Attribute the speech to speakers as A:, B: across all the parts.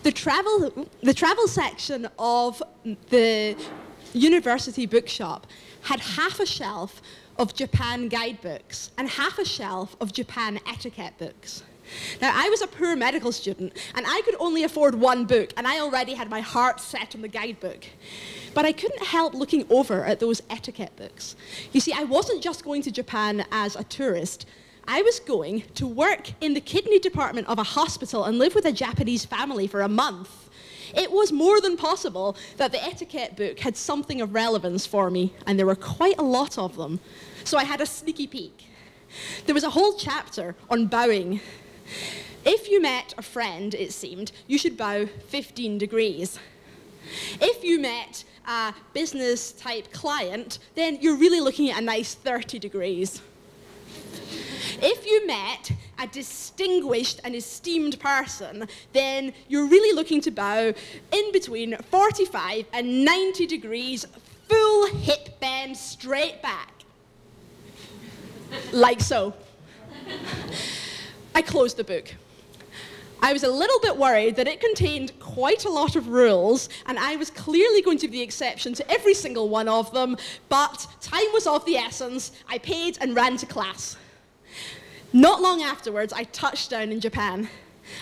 A: The travel section of the university bookshop had half a shelf of Japan guidebooks and half a shelf of Japan etiquette books. Now, I was a poor medical student, and I could only afford one book, and I already had my heart set on the guidebook. But I couldn't help looking over at those etiquette books. You see, I wasn't just going to Japan as a tourist. I was going to work in the kidney department of a hospital and live with a Japanese family for a month. It was more than possible that the etiquette book had something of relevance for me, and there were quite a lot of them. So I had a sneaky peek. There was a whole chapter on bowing. If you met a friend, it seemed, you should bow 15 degrees. If you met a business-type client, then you're really looking at a nice 30 degrees. If you met a distinguished and esteemed person, then you're really looking to bow in between 45 and 90 degrees, full hip bend, straight back. Like so. I closed the book. I was a little bit worried that it contained quite a lot of rules, and I was clearly going to be the exception to every single one of them, but time was of the essence. I paid and ran to class. Not long afterwards, I touched down in Japan.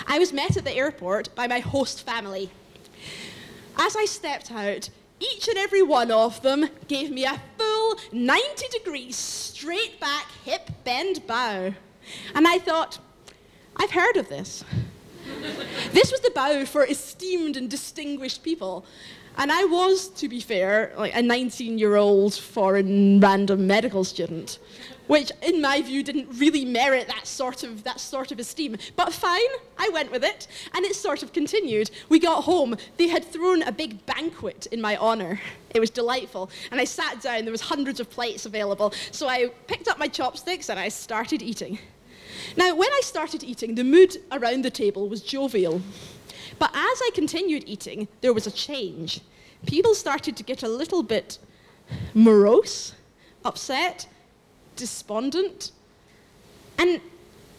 A: I was met at the airport by my host family. As I stepped out, each and every one of them gave me a full 90 degrees straight back hip bend bow. And I thought, I've heard of this. This was the bow for esteemed and distinguished people. And I was, to be fair, like a 19-year-old foreign random medical student, which in my view didn't really merit that sort of esteem. But fine, I went with it, and it sort of continued. We got home, they had thrown a big banquet in my honor. It was delightful, and I sat down, there was hundreds of plates available, so I picked up my chopsticks and I started eating. Now, when I started eating, the mood around the table was jovial. But as I continued eating, there was a change. People started to get a little bit morose, upset, despondent. And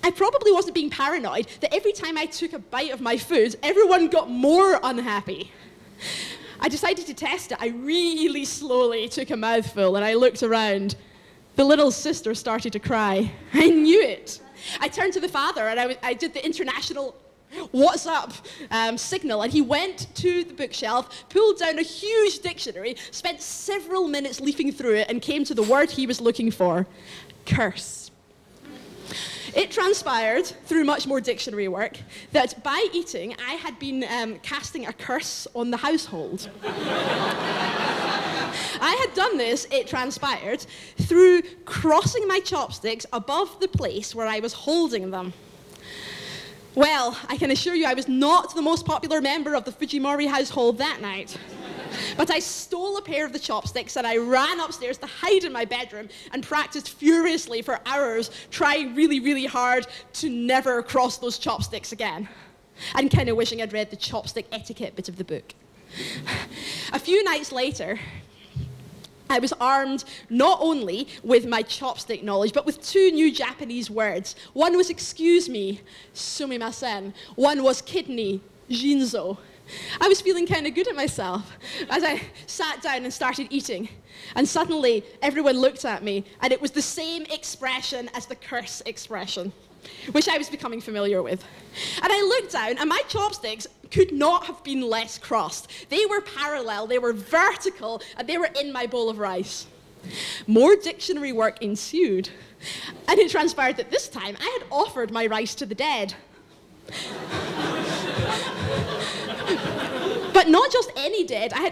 A: I probably wasn't being paranoid that every time I took a bite of my food, everyone got more unhappy. I decided to test it. I really slowly took a mouthful and I looked around. The little sister started to cry. I knew it. I turned to the father and I did the international "what's up" signal, and he went to the bookshelf, pulled down a huge dictionary, spent several minutes leafing through it, and came to the word he was looking for: curse. It transpired, through much more dictionary work, that by eating, I had been casting a curse on the household. I had done this, it transpired, through crossing my chopsticks above the place where I was holding them. Well, I can assure you I was not the most popular member of the Fujimori household that night. But I stole a pair of the chopsticks and I ran upstairs to hide in my bedroom and practiced furiously for hours, trying really, really hard to never cross those chopsticks again. And kind of wishing I'd read the chopstick etiquette bit of the book. A few nights later, I was armed not only with my chopstick knowledge, but with two new Japanese words. One was "excuse me," sumimasen. One was "kidney," jinzo. I was feeling kind of good at myself as I sat down and started eating. And suddenly, everyone looked at me, and it was the same expression as the curse expression, which I was becoming familiar with. And I looked down, and my chopsticks could not have been less crossed. They were parallel, they were vertical, and they were in my bowl of rice. More dictionary work ensued, and it transpired that this time I had offered my rice to the dead. But not just any dead. I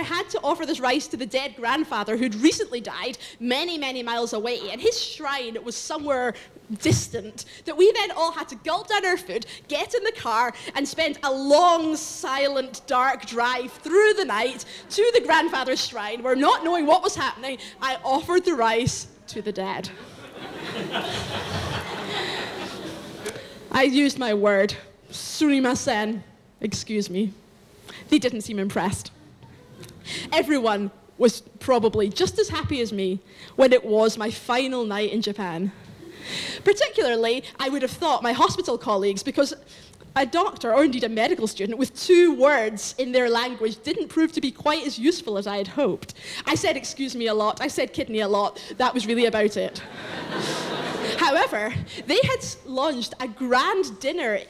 A: had to offer this rice to the dead grandfather who'd recently died many, many miles away, and his shrine was somewhere distant, that we then all had to gulp down our food, get in the car, and spend a long, silent, dark drive through the night to the grandfather's shrine, where, not knowing what was happening, I offered the rice to the dead. I used my word, "surimasen," excuse me. They didn't seem impressed. Everyone was probably just as happy as me when it was my final night in Japan. Particularly, I would have thought my hospital colleagues, because a doctor, or indeed a medical student, with 2 words in their language didn't prove to be quite as useful as I had hoped. I said excuse me a lot, I said kidney a lot, that was really about it. However, they had launched a grand dinner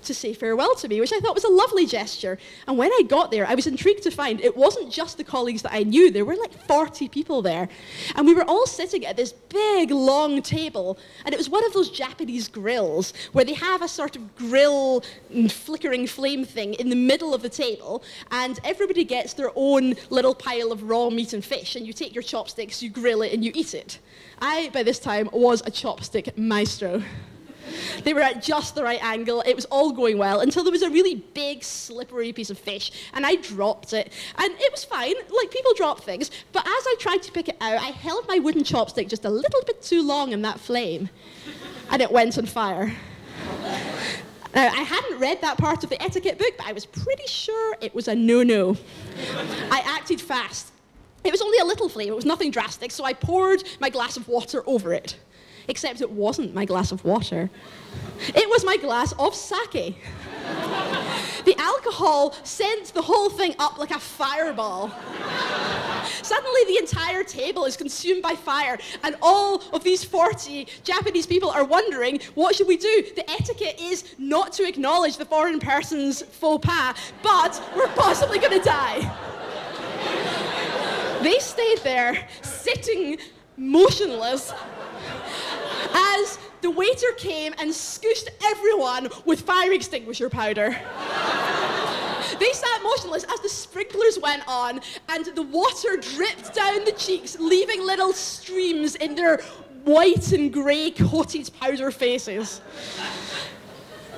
A: to say farewell to me, which I thought was a lovely gesture. And when I got there, I was intrigued to find it wasn't just the colleagues that I knew. There were like 40 people there. And we were all sitting at this big, long table. And it was one of those Japanese grills where they have a sort of grill flickering flame thing in the middle of the table. And everybody gets their own little pile of raw meat and fish. And you take your chopsticks, you grill it, and you eat it. I, by this time, was a chopstick maestro. They were at just the right angle. It was all going well until there was a really big, slippery piece of fish, and I dropped it. And it was fine, like people drop things, but as I tried to pick it out, I held my wooden chopstick just a little bit too long in that flame, and it went on fire. Now, I hadn't read that part of the etiquette book, but I was pretty sure it was a no-no. I acted fast. It was only a little flame, it was nothing drastic, so I poured my glass of water over it. Except it wasn't my glass of water. It was my glass of sake. The alcohol sent the whole thing up like a fireball. Suddenly the entire table is consumed by fire, and all of these 40 Japanese people are wondering, what should we do? The etiquette is not to acknowledge the foreign person's faux pas, but we're possibly going to die. They stayed there, sitting motionless, as the waiter came and scooshed everyone with fire extinguisher powder. They sat motionless as the sprinklers went on and the water dripped down the cheeks, leaving little streams in their white and grey coated powder faces.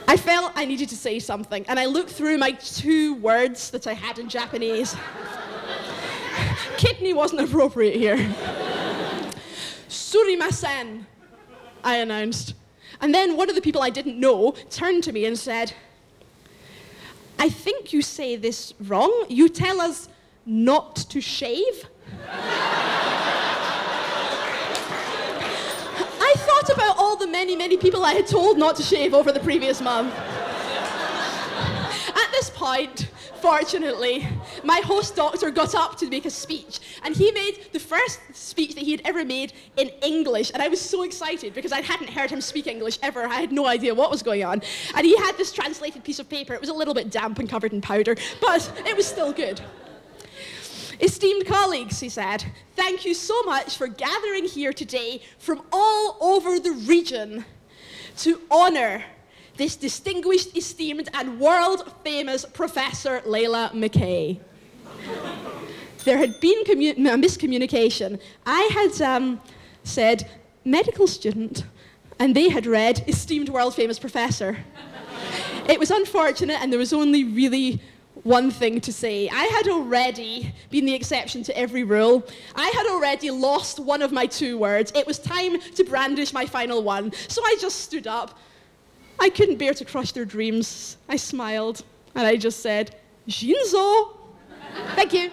A: I felt I needed to say something, and I looked through my 2 words that I had in Japanese. Kidney wasn't appropriate here. Surimasen, I announced. And then one of the people I didn't know turned to me and said, I think you say this wrong. You tell us not to shave? I thought about all the many, many people I had told not to shave over the previous month. At this point, fortunately, my host doctor got up to make a speech, and he made the first speech that he had ever made in English, and I was so excited because I hadn't heard him speak English ever. I had no idea what was going on, and he had this translated piece of paper. It was a little bit damp and covered in powder, but it was still good. Esteemed colleagues, he said, thank you so much for gathering here today from all over the region to honor this distinguished, esteemed, and world-famous Professor Layla McKay. There had been a miscommunication. I had said medical student, and they had read esteemed, world-famous professor. It was unfortunate, and there was only really one thing to say. I had already been the exception to every rule. I had already lost one of my 2 words. It was time to brandish my final one. So I just stood up. I couldn't bear to crush their dreams. I smiled, and I just said, Shinzo. Thank you.